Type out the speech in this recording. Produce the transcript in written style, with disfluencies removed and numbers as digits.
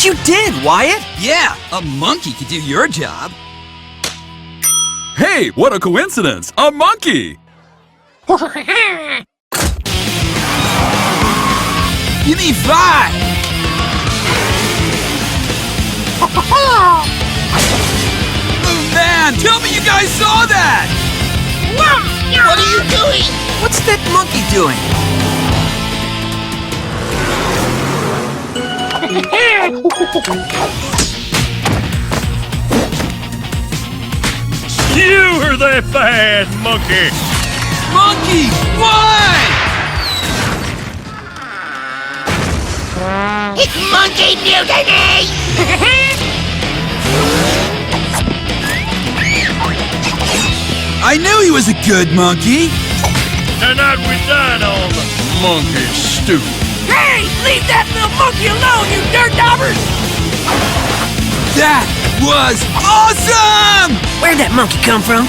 you did, Wyatt! Yeah, a monkey could do your job. Hey, what a coincidence! A monkey! Give me 5! Oh man, tell me you guys saw that! What are you doing? What's that monkey doing? You are the bad monkey! Monkey, why? It's monkey mutiny! I knew he was a good monkey. Tonight we dine on monkey stew. Hey! Leave that little monkey alone, you dirt daubers! That was awesome! Where'd that monkey come from?